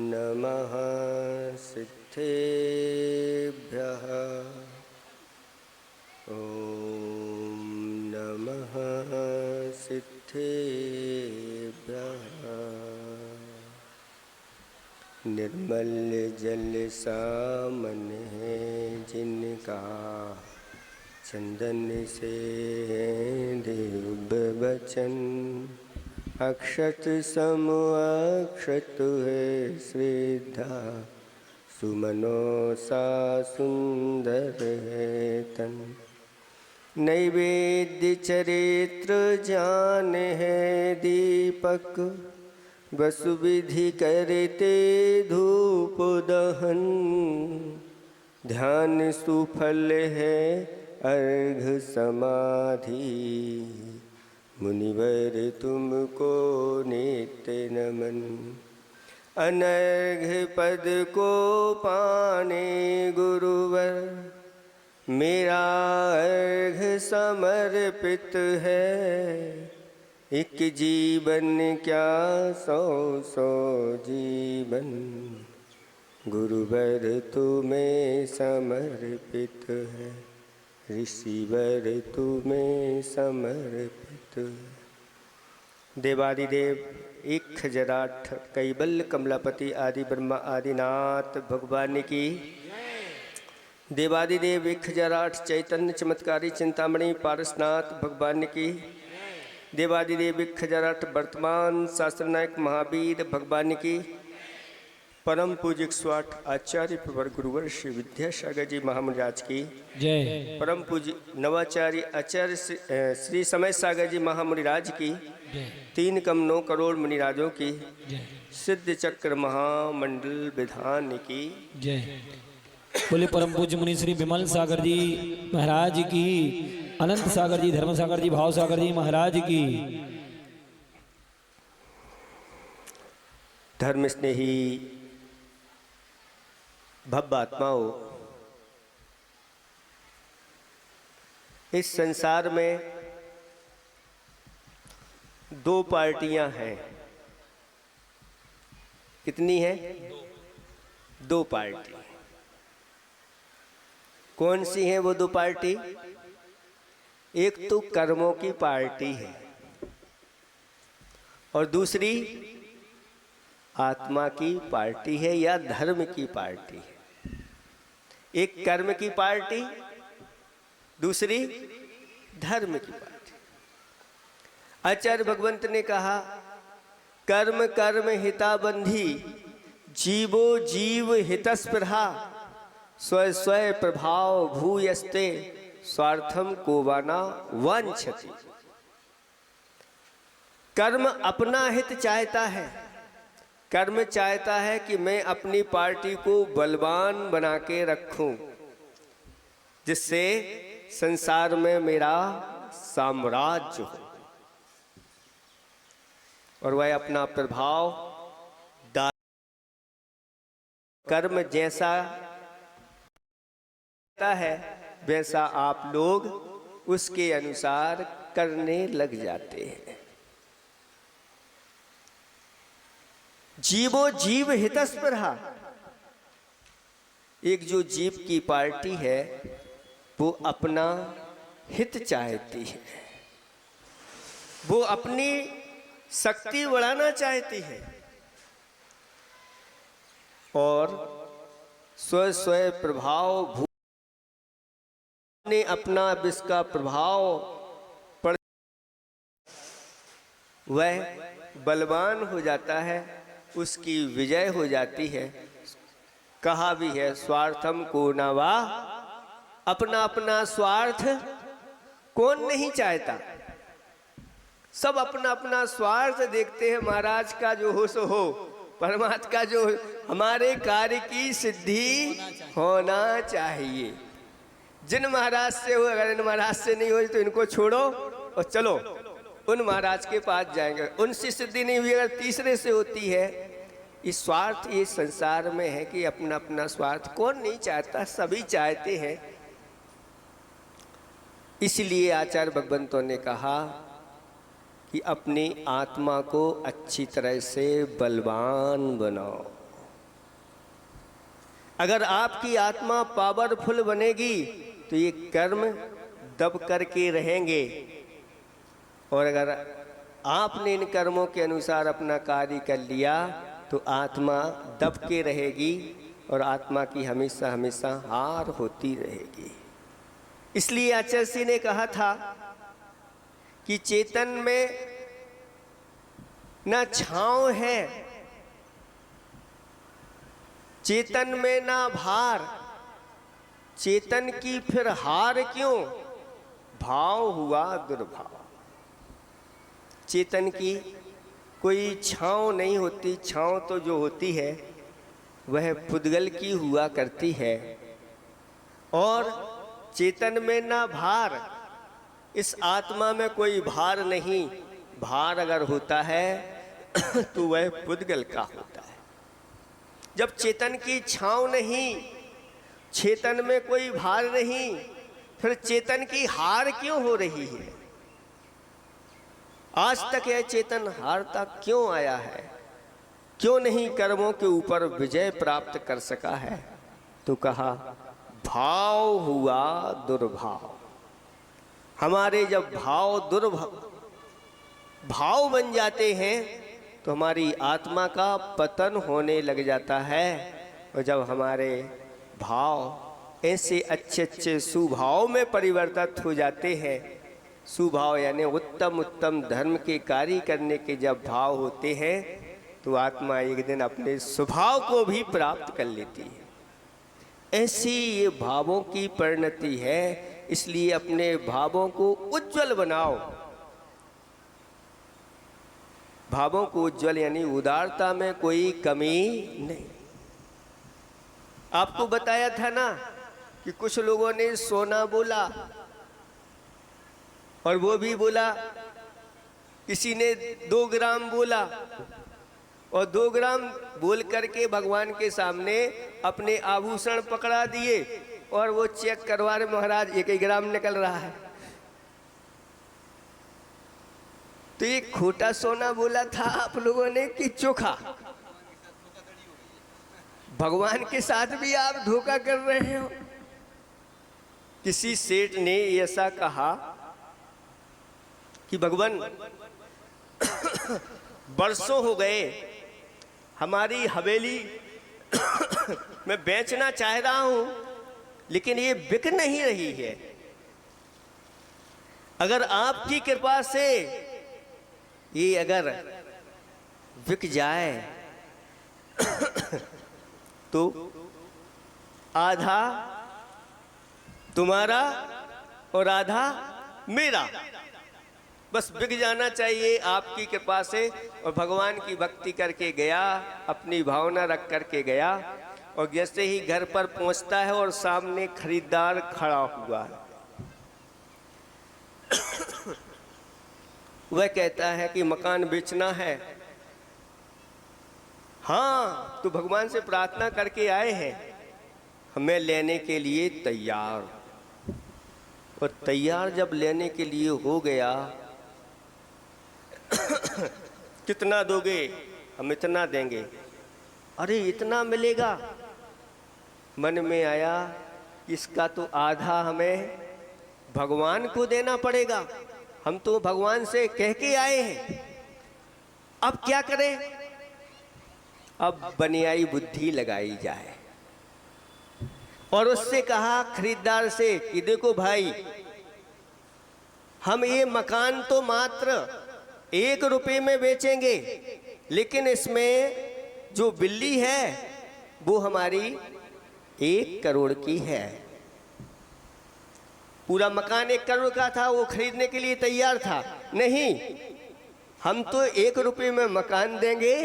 नमः सिद्धेभ्यः। ॐ नमः सिद्धेभ्यः। निर्मल जल सामन है जिनका, चंदन से दिव्य वचन। अक्षत सम अक्षत है श्रद्धा, सुमनो सा सुंदर है तन। नैवेद्य चरित्र जान है दीपक, वसु विधि करते धूप दहन। ध्यान सुफल है अर्घ समाधि, मुनिवर तुमको नित्य नमन। अनर्घ पद को पाने गुरुवर, मेरा अर्घ समर्पित है। एक जीवन क्या सौ सौ जीवन, गुरुवर तुम्हें समर्पित है। ऋषिवर तुम्हें समर्पित। देवादिदेव एक खजराठ कैबल्य कमलापति आदि ब्रह्मा आदिनाथ भगवान की। देवादिदेव एक खजराठ चैतन्य चमत्कारी चिंतामणि पारसनाथ भगवान की। देवादिदेव एक खजराठ वर्तमान शास्त्र नायक महावीर भगवान की। परम पूज्य 108 आचार्य प्रवर गुरुवर श्री विद्यासागर जी महामुनिराज की जय। परम पूज्य नवाचार्य आचार्य श्री समय सागर जी महामुनिराज की जय। 3 कम 9 करोड़ मुनिराजों की जय। सिद्ध चक्र महामंडल विधान की जय। बोले परम पूज्य मुनि श्री विमल सागर जी महाराज की, अनंत सागर जी, धर्म सागर जी, भाव सागर जी महाराज की। धर्म स्नेही भव्य आत्माओं, इस संसार में 2 पार्टियां हैं। कितनी है? 2 पार्टी। कौन सी है वो 2 पार्टी? एक तो कर्मों की पार्टी है और दूसरी आत्मा की पार्टी है या धर्म की पार्टी है। एक कर्म की पार्टी, दूसरी धर्म की पार्टी। आचार्य भगवंत ने कहा, कर्म कर्म हिताबंधी, जीवो जीव हितस्पृहा। स्व स्व प्रभाव भूयस्ते, स्वार्थम कोवाना वांछति। कर्म अपना हित चाहता है। कर्म चाहता है कि मैं अपनी पार्टी को बलवान बना के रखूं, जिससे संसार में मेरा साम्राज्य हो और वह अपना प्रभाव कर्म जैसा है वैसा आप लोग उसके अनुसार करने लग जाते हैं। जीवो जीव हितस्पृहा। एक जो जीव की पार्टी है वो अपना हित चाहती है, वो अपनी शक्ति बढ़ाना चाहती है और स्व स्व प्रभाव ने अपना विष का प्रभाव पड़ वह बलवान हो जाता है, उसकी विजय हो जाती है। कहा भी है, स्वार्थम को नवा। अपना अपना स्वार्थ कौन नहीं चाहता? सब अपना अपना स्वार्थ देखते हैं। महाराज का जो हो सो हो, परमात्मा का जो हमारे कार्य की सिद्धि होना चाहिए। जिन महाराज से हो, अगर इन महाराज से नहीं हो तो इनको छोड़ो और चलो उन महाराज के पास जाएंगे। उनसे सिद्धि नहीं हुई, अगर तीसरे से होती है। इस स्वार्थ ये संसार में है कि अपना अपना स्वार्थ कौन नहीं चाहता, सभी चाहते हैं। इसलिए आचार्य भगवंतों ने कहा कि अपनी आत्मा को अच्छी तरह से बलवान बनाओ। अगर आपकी आत्मा पावरफुल बनेगी तो ये कर्म दब करके रहेंगे, और अगर आपने इन कर्मों के अनुसार अपना कार्य कर लिया तो आत्मा दब के रहेगी और आत्मा की हमेशा हमेशा हार होती रहेगी। इसलिए आचार्य जी ने कहा था कि चेतन में ना छांव है, चेतन में ना भार, चेतन की फिर हार क्यों, भाव हुआ दुर्भाव। चेतन की कोई छांव नहीं होती, छांव तो जो होती है वह पुद्गल की हुआ करती है। और चेतन में ना भार, इस आत्मा में कोई भार नहीं, भार अगर होता है तो वह पुद्गल का होता है। जब चेतन की छांव नहीं, चेतन में कोई भार नहीं, फिर चेतन की हार क्यों हो रही है? आज तक यह चेतन हारता क्यों आया है? क्यों नहीं कर्मों के ऊपर विजय प्राप्त कर सका है? तो कहा भाव हुआ दुर्भाव। हमारे जब भाव बन जाते हैं तो हमारी आत्मा का पतन होने लग जाता है। और जब हमारे भाव ऐसे अच्छे अच्छे सुभाव में परिवर्तित हो जाते हैं, सुभाव यानी उत्तम उत्तम धर्म के कार्य करने के जब भाव होते हैं तो आत्मा एक दिन अपने स्वभाव को भी प्राप्त कर लेती है। ऐसी ये भावों की परिणति है। इसलिए अपने भावों को उज्जवल बनाओ। भावों को उज्जवल यानी उदारता में कोई कमी नहीं। आपको बताया था ना कि कुछ लोगों ने सोना बोला, और वो भी बोला, किसी ने 2 ग्राम बोला, और 2 ग्राम बोल करके भगवान के सामने अपने आभूषण पकड़ा दिए, और वो चेक करवा रहे, महाराज 1 ग्राम निकल रहा है। तो ये खोटा सोना बोला था आप लोगों ने कि चोखा? भगवान के साथ भी आप धोखा कर रहे हो। किसी सेठ ने ऐसा कहा कि भगवान बरसों हो गए हमारी हवेली मैं बेचना चाह रहा हूं, लेकिन ये बिक नहीं रही है। अगर आपकी कृपा से ये अगर बिक जाए तो आधा तुम्हारा और आधा मेरा, बस बिक जाना चाहिए आपकी कृपा से। और भगवान की भक्ति करके गया, अपनी भावना रख करके गया, और जैसे ही घर पर पहुंचता है और सामने खरीदार खड़ा हुआ है, वह कहता है कि मकान बेचना है। हाँ, तो भगवान से प्रार्थना करके आए हैं, हमें लेने के लिए तैयार। और तैयार जब लेने के लिए हो गया, कितना दोगे? हम इतना देंगे। अरे इतना मिलेगा? मन में आया इसका तो आधा हमें भगवान को देना पड़ेगा, हम तो भगवान से कह के आए हैं, अब क्या करें? अब बनियाई बुद्धि लगाई जाए। और उससे कहा खरीदार से कि देखो भाई, हम ये मकान तो मात्र 1 रुपये में बेचेंगे, लेकिन इसमें जो बिल्ली है वो हमारी 1 करोड़ की है। पूरा मकान 1 करोड़ का था, वो खरीदने के लिए तैयार था। नहीं, हम तो 1 रुपये में मकान देंगे,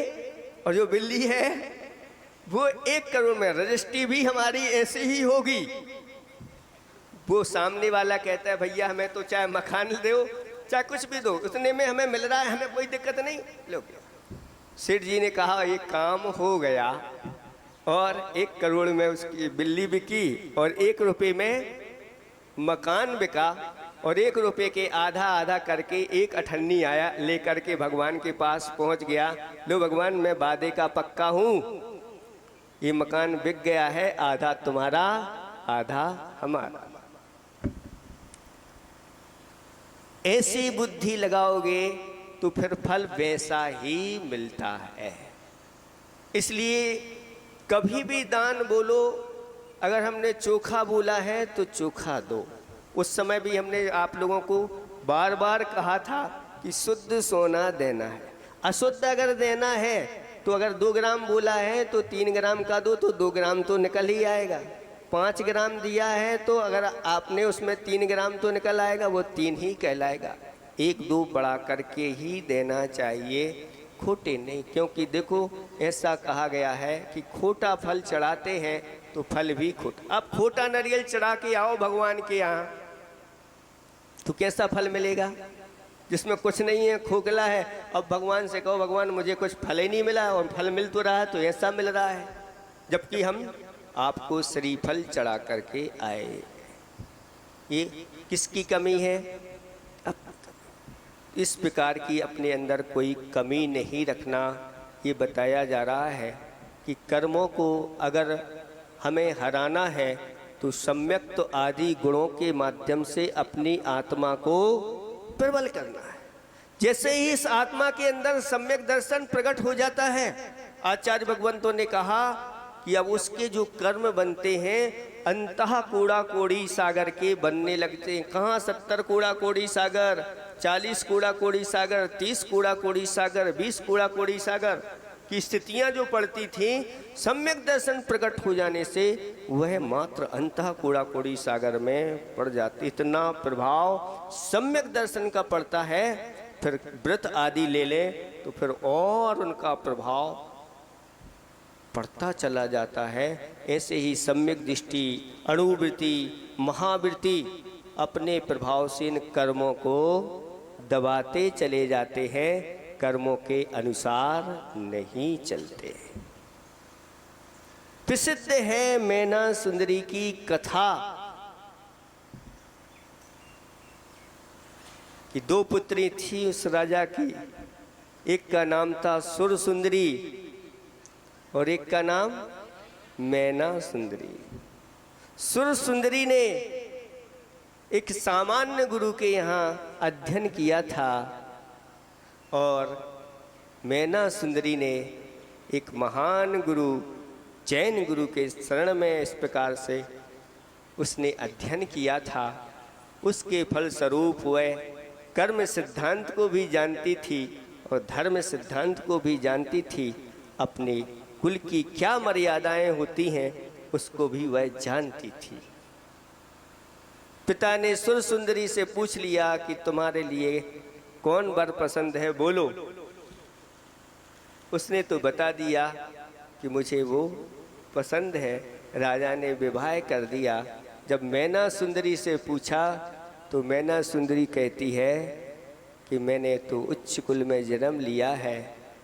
और जो बिल्ली है वो 1 करोड़ में, रजिस्ट्री भी हमारी ऐसी ही होगी। वो सामने वाला कहता है भैया हमें तो चाहे मकान दो चाहे कुछ भी दो, उतने में हमें मिल रहा है, हमें कोई दिक्कत नहीं, लो। सेठ जी ने कहा ये काम हो गया, और 1 करोड़ में उसकी बिल्ली बिकी, और 1 रुपये में मकान बिका, और 1 रुपये के आधा आधा करके एक अठन्नी आया, लेकर के भगवान के पास पहुंच गया। लो भगवान, मैं वादे का पक्का हूँ, ये मकान बिक गया है, आधा तुम्हारा आधा हमारा। ऐसी बुद्धि लगाओगे तो फिर फल वैसा ही मिलता है। इसलिए कभी भी दान बोलो, अगर हमने चोखा बोला है तो चोखा दो। उस समय भी हमने आप लोगों को बार बार कहा था कि शुद्ध सोना देना है। अशुद्ध अगर देना है तो अगर 2 ग्राम बोला है तो 3 ग्राम का दो, तो 2 ग्राम तो निकल ही आएगा। 5 ग्राम दिया है तो अगर आपने उसमें 3 ग्राम तो निकल आएगा, वो 3 ही कहलाएगा। 1-2 बढ़ा करके ही देना चाहिए, खोटे नहीं। क्योंकि देखो ऐसा कहा गया है कि खोटा फल चढ़ाते हैं तो फल भी खोटा। अब खोटा नारियल चढ़ा के आओ भगवान के यहाँ तो कैसा फल मिलेगा? जिसमें कुछ नहीं है, खोखला है। अब भगवान से कहो भगवान मुझे कुछ फल ही नहीं मिला, और फल मिल तो रहा है तो ऐसा मिल रहा है, जबकि हम आपको श्रीफल चढ़ा करके आए। ये किसकी कमी है? अब इस प्रकार की अपने अंदर कोई कमी नहीं रखना, ये बताया जा रहा है कि कर्मों को अगर हमें हराना है तो सम्यक्त आदि गुणों के माध्यम से अपनी आत्मा को प्रबल करना है। जैसे ही इस आत्मा के अंदर सम्यक दर्शन प्रकट हो जाता है, आचार्य भगवंतों ने कहा कि अब उसके जो कर्म बनते हैं अंतः कूड़ा कोड़ी सागर के बनने लगते हैं। कहाँ 70 कूड़ा कोड़ी सागर, 40 कूड़ा कोड़ी सागर, 30 कूड़ा कोड़ी सागर, 20 कूड़ा कोड़ी सागर की स्थितियां जो पड़ती थी, सम्यक दर्शन प्रकट हो जाने से वह मात्र अंतः कूड़ा कोड़ी सागर में पड़ जाती। इतना प्रभाव सम्यक दर्शन का पड़ता है। फिर व्रत आदि ले ले तो फिर और उनका प्रभाव पड़ता चला जाता है। ऐसे ही सम्यक दृष्टि, अणुवृत्ति, महावृत्ति अपने प्रभाव से इन कर्मों को दबाते चले जाते हैं, कर्मों के अनुसार नहीं चलते। प्रसिद्ध है मैना सुंदरी की कथा कि 2 पुत्री थी उस राजा की। एक का नाम था सुर सुंदरी और एक का नाम मैना सुंदरी। सुर सुंदरी ने एक सामान्य गुरु के यहाँ अध्ययन किया था और मैना सुंदरी ने एक महान गुरु, जैन गुरु के शरण में इस प्रकार से उसने अध्ययन किया था। उसके फलस्वरूप वह कर्म सिद्धांत को भी जानती थी और धर्म सिद्धांत को भी जानती थी। अपने कुल की क्या मर्यादाएं होती हैं उसको भी वह जानती थी। पिता ने सुर सुंदरी से पूछ लिया कि तुम्हारे लिए कौन वर पसंद है, बोलो। उसने तो बता दिया कि मुझे वो पसंद है। राजा ने विवाह कर दिया। जब मैना सुंदरी से पूछा तो मैना सुंदरी कहती है कि मैंने तो उच्च कुल में जन्म लिया है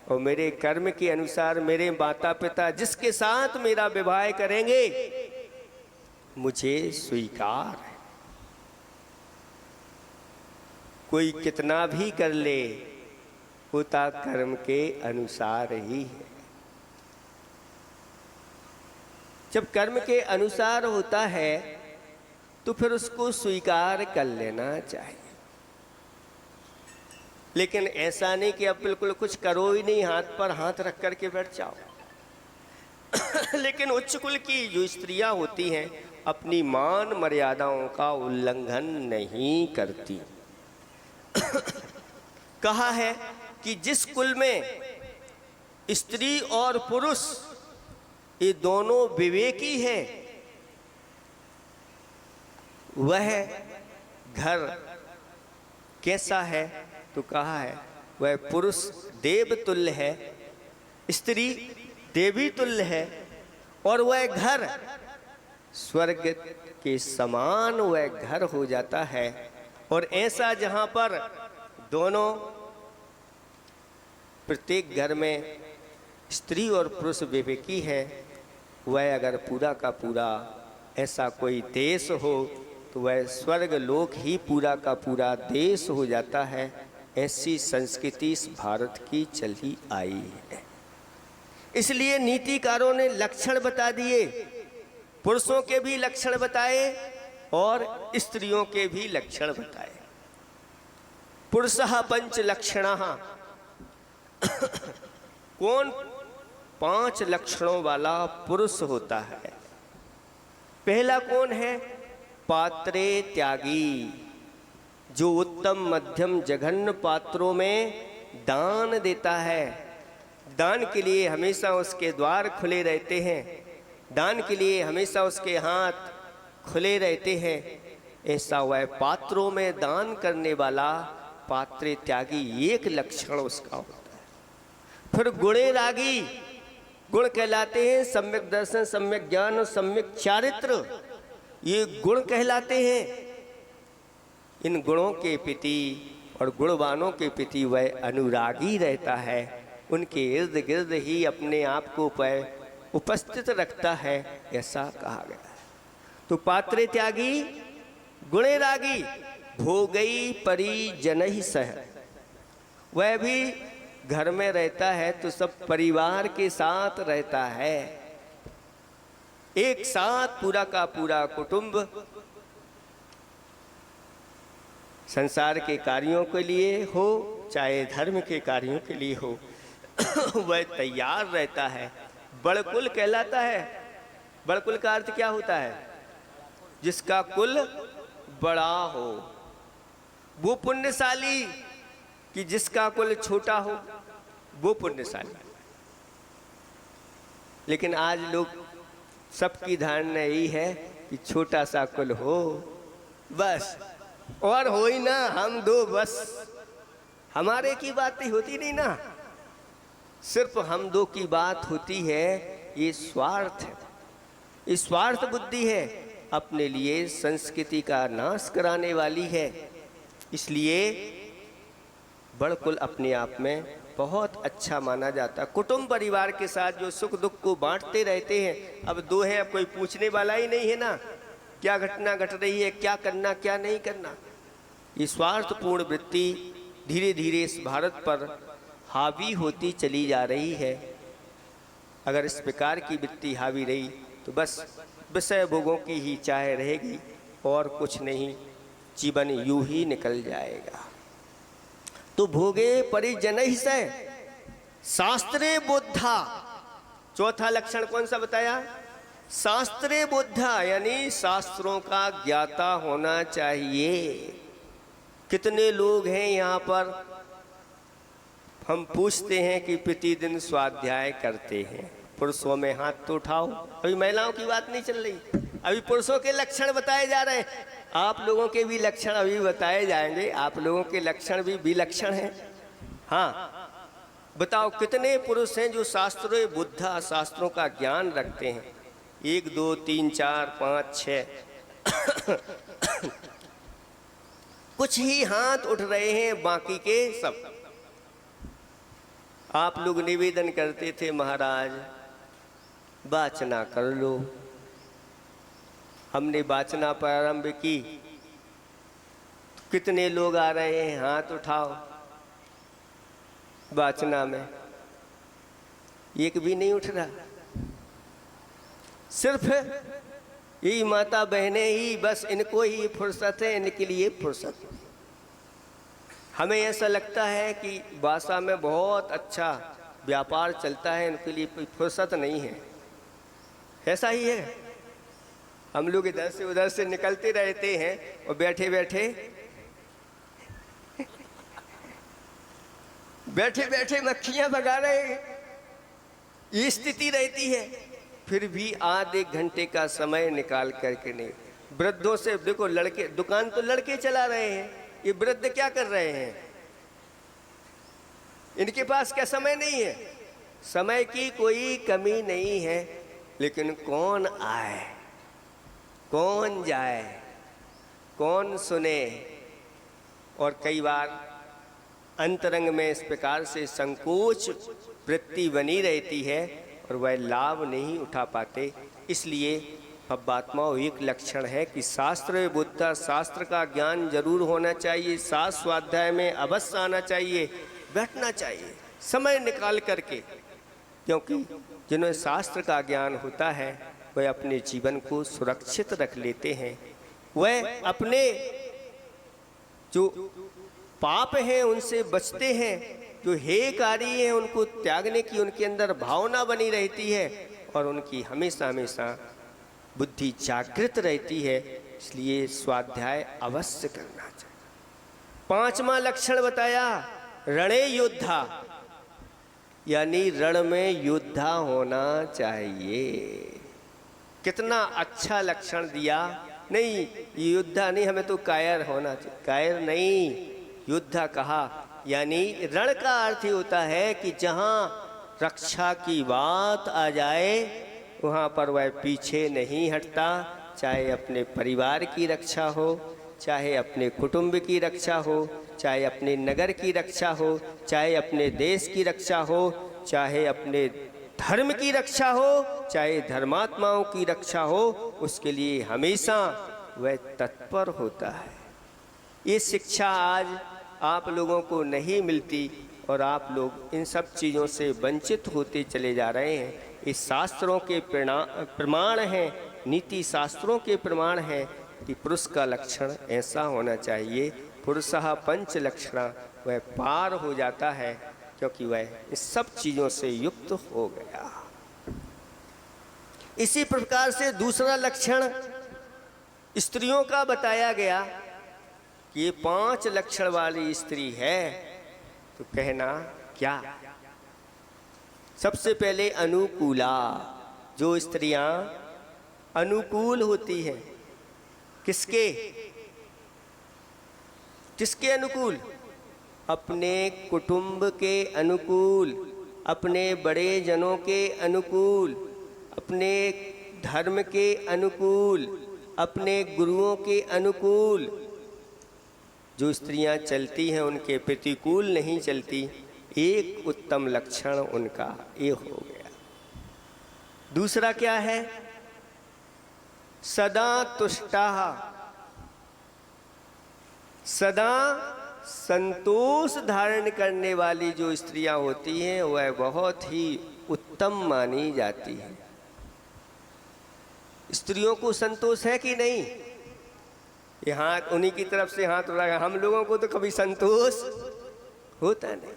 और मेरे कर्म के अनुसार मेरे माता पिता जिसके साथ मेरा विवाह करेंगे मुझे स्वीकार है। कोई कितना भी कर ले होता कर्म के अनुसार ही है। जब कर्म के अनुसार होता है तो फिर उसको स्वीकार कर लेना चाहिए। लेकिन ऐसा नहीं कि अब बिल्कुल कुछ करो ही नहीं, हाथ पर हाथ रख करके बैठ जाओ। लेकिन उच्च कुल की जो स्त्रियां होती हैं अपनी मान मर्यादाओं का उल्लंघन नहीं करती। कहा है कि जिस कुल में स्त्री और पुरुष ये दोनों विवेकी हैं वह घर कैसा है, तो कहा है वह पुरुष देव तुल्य है, स्त्री देवी तुल्य है और वह घर स्वर्ग के समान वह घर हो जाता है। और ऐसा जहाँ पर दोनों प्रत्येक घर में स्त्री और पुरुष विवेकी है, वह अगर पूरा का पूरा ऐसा कोई देश हो तो वह स्वर्ग लोक ही पूरा का पूरा देश हो जाता है। ऐसी संस्कृति इस भारत की चली आई है। इसलिए नीतिकारों ने लक्षण बता दिए, पुरुषों के भी लक्षण बताए और स्त्रियों के भी लक्षण बताए। पुरुषः पंच लक्षणः, कौन 5 लक्षणों वाला पुरुष होता है? पहला कौन है? पात्रे त्यागी, जो उत्तम मध्यम जघन्य पात्रों में दान देता है। दान के लिए हमेशा उसके द्वार खुले रहते हैं, दान के लिए हमेशा उसके हाथ खुले रहते हैं। ऐसा वह पात्रों में दान करने वाला पात्रे त्यागी, एक लक्षण उसका होता है। फिर गुणे रागी, गुण कहलाते हैं सम्यक दर्शन, सम्यक ज्ञान और सम्यक चारित्र, ये गुण कहलाते हैं। इन गुणों के प्रति और गुणवानों के प्रति वह अनुरागी रहता है, उनके इर्द गिर्द ही अपने आप को उपस्थित रखता है, ऐसा कहा गया है। तो पात्रे त्यागी, गुणे रागी, भोगई परिजन ही सह, वह भी घर में रहता है तो सब परिवार के साथ रहता है, एक साथ पूरा का पूरा कुटुंब संसार के कार्यों के लिए हो चाहे धर्म के कार्यों के लिए हो वह तैयार रहता है। बड़कुल कहलाता है। बड़कुल का अर्थ क्या होता है? जिसका कुल बड़ा हो। वो पुण्यशाली कि जिसका कुल छोटा हो, वो पुण्यशाली। लेकिन आज लोग सबकी धारणा यही है कि छोटा सा कुल हो बस, और हो ही ना हम दो बस, हमारे की बात होती नहीं ना, सिर्फ हम दो की बात होती है। ये स्वार्थ है, ये स्वार्थ बुद्धि है, अपने लिए संस्कृति का नाश कराने वाली है। इसलिए बड़कुल अपने आप में बहुत अच्छा माना जाता। कुटुंब परिवार के साथ जो सुख दुख को बांटते रहते हैं। अब दो हैं, अब कोई पूछने वाला ही नहीं है ना, क्या घटना घट रही है, क्या करना क्या नहीं करना। ये स्वार्थपूर्ण वृत्ति धीरे धीरे इस भारत पर हावी होती चली जा रही है। अगर इस प्रकार की वृत्ति हावी रही तो बस विषय भोगों की ही चाह रहेगी और कुछ नहीं, जीवन यूं ही निकल जाएगा। तो भोगे परिजन ही से शास्त्रे बुद्धा, चौथा लक्षण कौन सा बताया? शास्त्रे बुद्धा, यानी शास्त्रों का ज्ञाता होना चाहिए। कितने लोग हैं यहाँ पर, हम पूछते हैं कि प्रतिदिन स्वाध्याय करते हैं? पुरुषों में हाथ तो उठाओ। अभी महिलाओं की बात नहीं चल रही, अभी पुरुषों के लक्षण बताए जा रहे हैं। आप लोगों के भी लक्षण अभी बताए जाएंगे, आप लोगों के लक्षण भी विलक्षण हैं। हाँ, बताओ कितने पुरुष हैं जो शास्त्रों बुद्धा, शास्त्रों का ज्ञान रखते हैं? 1 2 3 4 5 6 कुछ ही हाथ उठ रहे हैं, बाकी के सब। आप लोग निवेदन करते थे महाराज वाचना कर लो। हमने वाचना प्रारंभ की, कितने लोग आ रहे हैं, हाथ उठाओ। वाचना में एक भी नहीं उठ रहा। सिर्फ यही माता बहनें ही, बस इनको ही फुर्सत है, इनके लिए फुर्सत। हमें ऐसा लगता है कि भाषा में बहुत अच्छा व्यापार चलता है, इनके लिए कोई फुर्सत नहीं है। ऐसा ही है, हम लोग इधर से उधर से निकलते रहते हैं और बैठे बैठे बैठे बैठे मक्खियां भगा रहे हैं, ये स्थिति रहती है। फिर भी आधे घंटे का समय निकाल करके नहीं। वृद्धों से देखो, लड़के दुकान तो लड़के चला रहे हैं, ये वृद्ध क्या कर रहे हैं? इनके पास क्या समय नहीं है? समय की कोई कमी नहीं है, लेकिन कौन आए, कौन जाए, कौन सुने। और कई बार अंतरंग में इस प्रकार से संकोच वृत्ति बनी रहती है और वह लाभ नहीं उठा पाते। इसलिए भव्यात्माओं एक लक्षण है कि शास्त्र बुद्धा, शास्त्र का ज्ञान जरूर होना चाहिए। सात स्वाध्याय में अवश्य आना चाहिए, बैठना चाहिए समय निकाल करके। क्योंकि जिन्हें शास्त्र का ज्ञान होता है वह अपने जीवन को सुरक्षित रख लेते हैं। वह अपने जो पाप हैं उनसे बचते हैं, जो हेयकारी हैं उनको त्यागने की उनके अंदर भावना बनी रहती है और उनकी हमेशा हमेशा बुद्धि जागृत रहती है। इसलिए स्वाध्याय अवश्य करना चाहिए। 5वां लक्षण बताया रणे योद्धा, यानी रण में योद्धा होना चाहिए। कितना अच्छा लक्षण दिया। नहीं योद्धा नहीं, हमें तो कायर होना चाहिए। कायर नहीं, योद्धा कहा। यानी रण का अर्थ होता है कि जहाँ रक्षा की बात आ जाए वहाँ पर वह पीछे नहीं हटता, चाहे अपने परिवार की रक्षा हो, चाहे अपने कुटुंब की रक्षा हो, चाहे अपने नगर की रक्षा हो, चाहे अपने देश की रक्षा हो, चाहे अपने धर्म की रक्षा हो, चाहे धर्मात्माओं की रक्षा हो, उसके लिए हमेशा वह तत्पर होता है। ये शिक्षा आज आप लोगों को नहीं मिलती और आप लोग इन सब चीज़ों से वंचित होते चले जा रहे हैं। इस शास्त्रों के प्रमाण हैं, नीति शास्त्रों के प्रमाण हैं कि पुरुष का लक्षण ऐसा होना चाहिए। पुरुषः पंच लक्षणा, वह पार हो जाता है क्योंकि वह इस सब चीज़ों से युक्त हो गया। इसी प्रकार से दूसरा लक्षण स्त्रियों का बताया गया कि ये 5 लक्षण वाली स्त्री है। तो कहना क्या? सबसे पहले अनुकूला, जो स्त्रियां अनुकूल होती हैं। किसके? किसके अनुकूल? अपने कुटुंब के अनुकूल, अपने बड़े जनों के अनुकूल, अपने धर्म के अनुकूल, अपने गुरुओं के अनुकूल। जो स्त्रियां चलती हैं उनके प्रतिकूल नहीं चलती। एक उत्तम लक्षण उनका ये हो गया। दूसरा क्या है? सदा तुष्टा, सदा संतोष धारण करने वाली जो स्त्रियां होती हैं वह बहुत ही उत्तम मानी जाती है। स्त्रियों को संतोष है कि नहीं? ये हाथ उन्हीं की तरफ से हाथ उठाया। हम लोगों को तो कभी संतोष होता नहीं।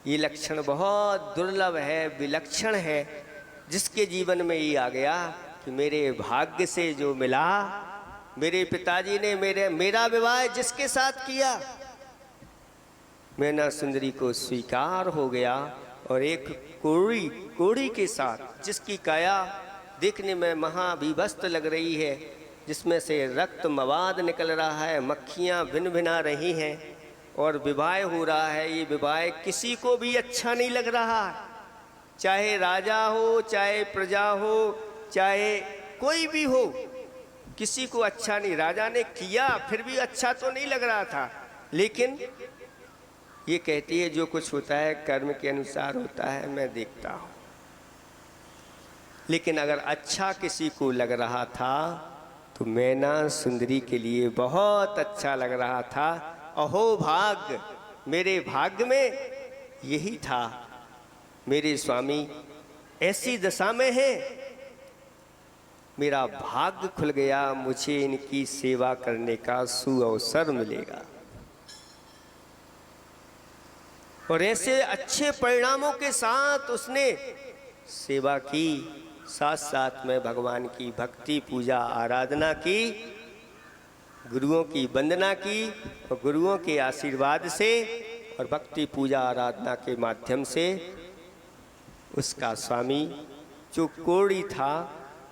ये लक्षण बहुत दुर्लभ है, विलक्षण है। जिसके जीवन में ये आ गया कि मेरे भाग्य से जो मिला, मेरे पिताजी ने मेरा विवाह जिसके साथ किया, मैना सुंदरी को स्वीकार हो गया और एक कोड़ी के साथ, जिसकी काया देखने में महाविभस्त लग रही है, जिसमें से रक्त मवाद निकल रहा है, मक्खियाँ भिन भिना रही हैं और विवाह हो रहा है। ये विवाह किसी को भी अच्छा नहीं लग रहा, चाहे राजा हो, चाहे प्रजा हो, चाहे कोई भी हो, किसी को अच्छा नहीं। राजा ने किया फिर भी अच्छा तो नहीं लग रहा था, लेकिन ये कहती है जो कुछ होता है कर्म के अनुसार होता है, मैं देखता हूँ। लेकिन अगर अच्छा किसी को लग रहा था तो मैना सुंदरी के लिए बहुत अच्छा लग रहा था। अहो भाग्य, मेरे भाग्य में यही था, मेरे स्वामी ऐसी दशा में है, मेरा भाग्य खुल गया, मुझे इनकी सेवा करने का सुअवसर मिलेगा। और ऐसे अच्छे परिणामों के साथ उसने सेवा की, साथ साथ में भगवान की भक्ति पूजा आराधना की, गुरुओं की वंदना की और गुरुओं के आशीर्वाद से और भक्ति पूजा आराधना के माध्यम से उसका स्वामी जो कोड़ी था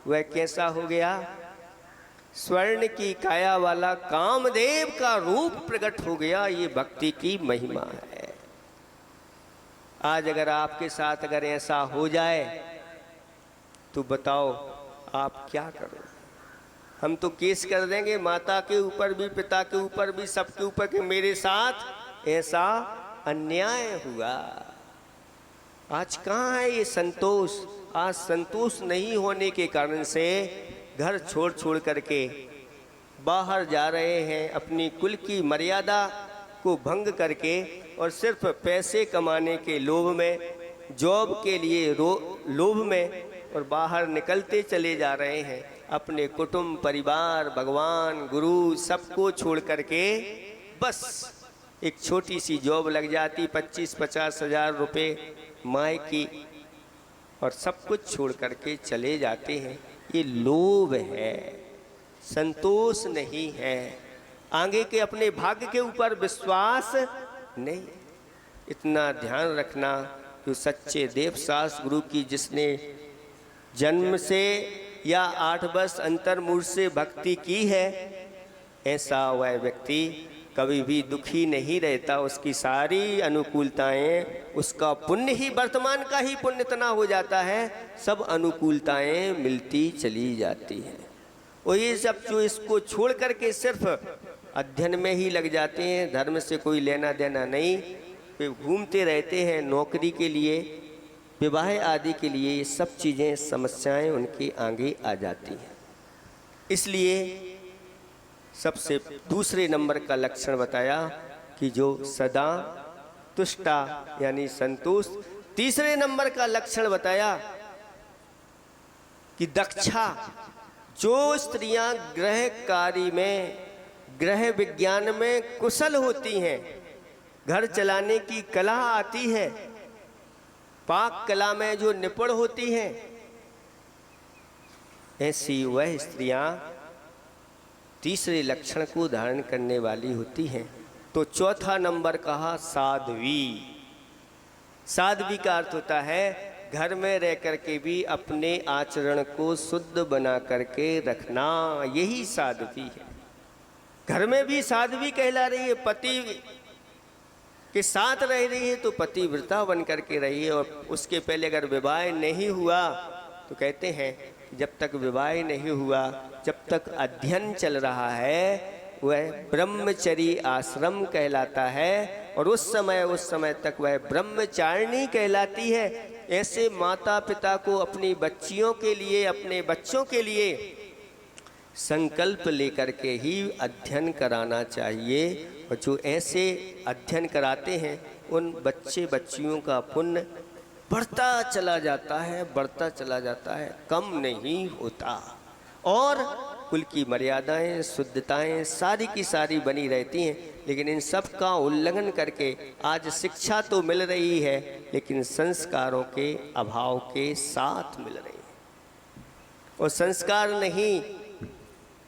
वह कैसा हो गया? स्वर्ण की काया वाला कामदेव का रूप प्रकट हो गया। ये भक्ति की महिमा है। आज अगर आपके साथ अगर ऐसा हो जाए तो बताओ आप क्या करोगे? हम तो केस कर देंगे माता के ऊपर भी, पिता के ऊपर भी, सबके ऊपर कि मेरे साथ ऐसा अन्याय हुआ। आज कहाँ है ये संतोष? आज संतोष नहीं होने के कारण से घर छोड़ छोड़ करके बाहर जा रहे हैं, अपनी कुल की मर्यादा को भंग करके और सिर्फ पैसे कमाने के लोभ में जॉब के लिए लोभ में और बाहर निकलते चले जा रहे हैं। अपने कुटुंब, परिवार, भगवान, गुरु सबको छोड़ करके बस एक छोटी सी जॉब लग जाती, 25-50 हज़ार रुपये माह की, और सब कुछ छोड़ करके चले जाते हैं। ये लोभ है, संतोष नहीं है, आगे के अपने भाग्य के ऊपर विश्वास नहीं। इतना ध्यान रखना, जो सच्चे देवशास्त्र गुरु की जिसने जन्म से या 8 वर्ष अंतर्मूढ़ से भक्ति की है, ऐसा वह व्यक्ति कभी भी दुखी नहीं रहता। उसकी सारी अनुकूलताएं, उसका पुण्य ही, वर्तमान का ही पुण्य इतना हो जाता है, सब अनुकूलताएं मिलती चली जाती हैं। और ये सब जो इसको छोड़ करके सिर्फ अध्ययन में ही लग जाते हैं, धर्म से कोई लेना देना नहीं, वे घूमते रहते हैं नौकरी के लिए, विवाह आदि के लिए, ये सब चीज़ें, समस्याएं उनके आगे आ जाती हैं। इसलिए सबसे दूसरे नंबर का लक्षण बताया कि जो सदा तुष्टा यानी संतुष्ट। तीसरे नंबर का लक्षण बताया कि दक्षा। जो स्त्रियां गृह कार्य में, गृह विज्ञान में कुशल होती हैं, घर चलाने की कला आती है, पाक कला में जो निपुण होती हैं, ऐसी वह स्त्रियां तीसरे लक्षण को धारण करने वाली होती हैं। तो चौथा नंबर कहा साध्वी। साध्वी का अर्थ होता है घर में रह करके भी अपने आचरण को शुद्ध बना करके रखना, यही साध्वी है। घर में भी साध्वी कहला रही है, पति के साथ रह रही है तो पतिव्रता बन करके रही है। और उसके पहले अगर विवाह नहीं हुआ तो कहते हैं जब तक विवाह नहीं हुआ, जब तक अध्ययन चल रहा है, वह ब्रह्मचर्य आश्रम कहलाता है, और उस समय तक वह ब्रह्मचारिणी कहलाती है। ऐसे माता पिता को अपनी बच्चियों के लिए, अपने बच्चों के लिए संकल्प लेकर के ही अध्ययन कराना चाहिए। और जो ऐसे अध्ययन कराते हैं उन बच्चे बच्चियों का पुण्य बढ़ता चला जाता है, बढ़ता चला जाता है, कम नहीं होता। और कुल की मर्यादाएं, शुद्धताएं सारी की सारी बनी रहती हैं। लेकिन इन सब का उल्लंघन करके आज शिक्षा तो मिल रही है, लेकिन संस्कारों के अभाव के साथ मिल रही है। और संस्कार नहीं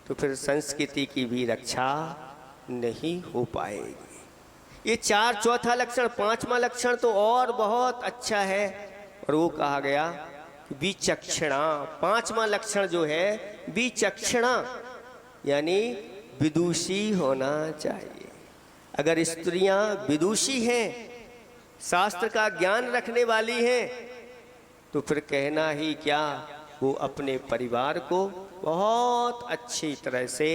तो फिर संस्कृति की भी रक्षा नहीं हो पाएगी। ये चौथा लक्षण। पांचवा लक्षण तो और बहुत अच्छा है, और वो कहा गया विचक्षणा। पांचवा लक्षण जो है विचक्षणा, यानी विदुषी होना चाहिए। अगर स्त्रियां विदुषी हैं, शास्त्र का ज्ञान रखने वाली हैं, तो फिर कहना ही क्या, वो अपने परिवार को बहुत अच्छी तरह से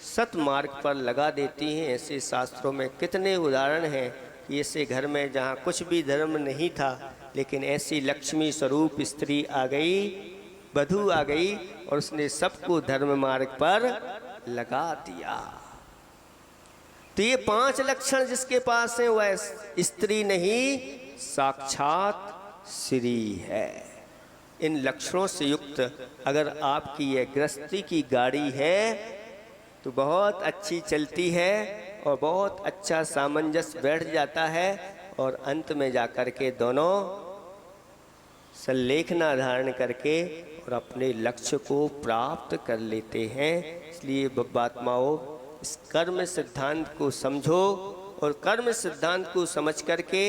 सतमार्ग पर लगा देती हैं। ऐसे शास्त्रों में कितने उदाहरण हैं कि ऐसे घर में जहाँ कुछ भी धर्म नहीं था, लेकिन ऐसी लक्ष्मी स्वरूप स्त्री आ गई, वधू आ गई, और उसने सबको धर्म मार्ग पर लगा दिया। तो ये 5 लक्षण जिसके पास है वह स्त्री नहीं, साक्षात श्री है। इन लक्षणों से युक्त अगर आपकी यह गृहस्थी की गाड़ी है तो बहुत अच्छी चलती है और बहुत अच्छा सामंजस्य बैठ जाता है, और अंत में जाकर के दोनों संलेखना धारण करके और अपने लक्ष्य को प्राप्त कर लेते हैं। इसलिए बब्बात्माओं, इस कर्म सिद्धांत को समझो, और कर्म सिद्धांत को समझ करके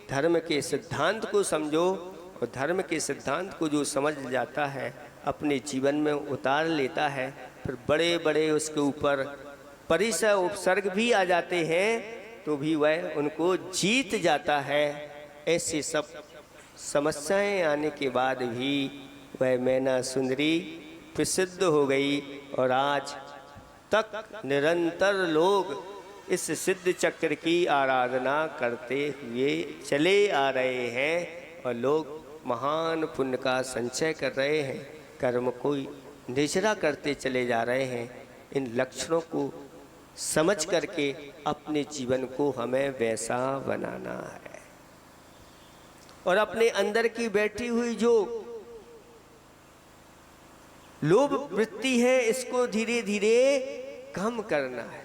धर्म के सिद्धांत को समझो, और धर्म के सिद्धांत को जो समझ जाता है अपने जीवन में उतार लेता है, फिर बड़े बड़े उसके ऊपर परिसर उपसर्ग भी आ जाते हैं तो भी वह उनको जीत जाता है। ऐसे सब समस्याएं आने के बाद भी वह मैना सुंदरी प्रसिद्ध हो गई, और आज तक निरंतर लोग इस सिद्ध चक्र की आराधना करते हुए चले आ रहे हैं, और लोग महान पुण्य का संचय कर रहे हैं, कर्म को निजरा करते चले जा रहे हैं। इन लक्षणों को समझ करके अपने जीवन को हमें वैसा बनाना है। और अपने अंदर की बैठी हुई जो लोभ वृत्ति है इसको धीरे धीरे कम करना है।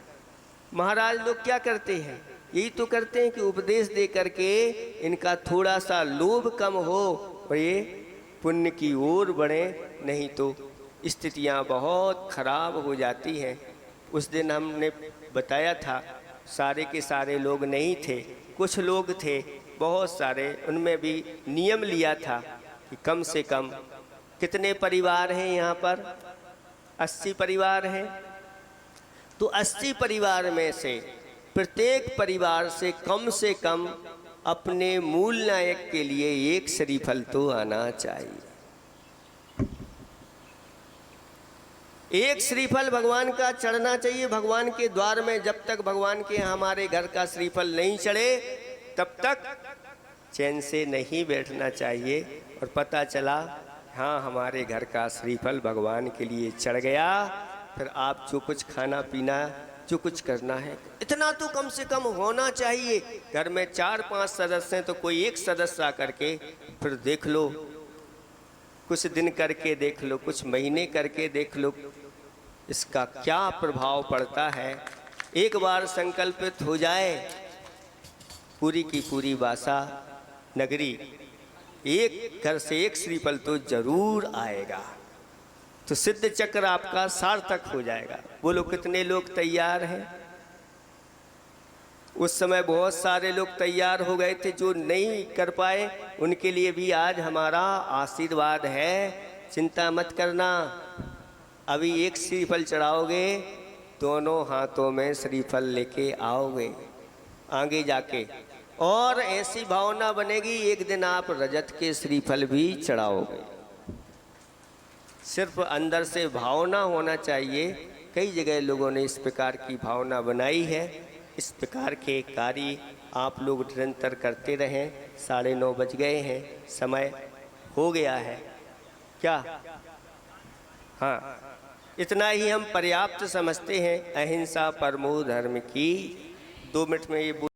महाराज लोग क्या करते हैं, यही तो करते हैं कि उपदेश दे करके इनका थोड़ा सा लोभ कम हो और ये पुण्य की ओर बढ़े, नहीं तो स्थितियां बहुत खराब हो जाती हैं। उस दिन हमने बताया था सारे के सारे लोग नहीं थे, कुछ लोग थे बहुत सारे, उनमें भी नियम लिया था कि कम से कम कितने परिवार हैं यहाँ पर, 80 परिवार हैं, तो 80 परिवार में से प्रत्येक परिवार से कम अपने मूल नायक के लिए एक श्रीफल तो आना चाहिए। एक श्रीफल भगवान का चढ़ना चाहिए। भगवान के द्वार में जब तक भगवान के हमारे घर का श्रीफल नहीं चढ़े तब तक चैन से नहीं बैठना चाहिए। और पता चला हाँ हमारे घर का श्रीफल भगवान के लिए चढ़ गया, फिर आप जो कुछ खाना पीना जो कुछ करना है इतना तो कम से कम होना चाहिए। घर में 4-5 सदस्य हैं तो कोई एक सदस्य आकर के फिर देख लो, कुछ दिन करके देख लो, कुछ महीने करके देख लो, इसका क्या प्रभाव पड़ता है। एक बार संकल्पित हो जाए पूरी की पूरी वासा नगरी, एक घर से एक श्रीफल तो जरूर आएगा, तो सिद्ध चक्र आपका सार्थक हो जाएगा। बोलो कितने लोग तैयार हैं? उस समय बहुत सारे लोग तैयार हो गए थे, जो नहीं कर पाए उनके लिए भी आज हमारा आशीर्वाद है। चिंता मत करना, अभी एक श्रीफल चढ़ाओगे दोनों हाथों में श्रीफल लेके आओगे आगे जाके, और ऐसी भावना बनेगी एक दिन आप रजत के श्रीफल भी चढ़ाओगे। सिर्फ अंदर से भावना होना चाहिए। कई जगह लोगों ने इस प्रकार की भावना बनाई है। इस प्रकार के कार्य आप लोग निरंतर करते रहें। 9:30 बज गए हैं, समय हो गया है क्या? हाँ, इतना ही हम पर्याप्त समझते हैं। अहिंसा परमो धर्म की। 2 मिनट में ये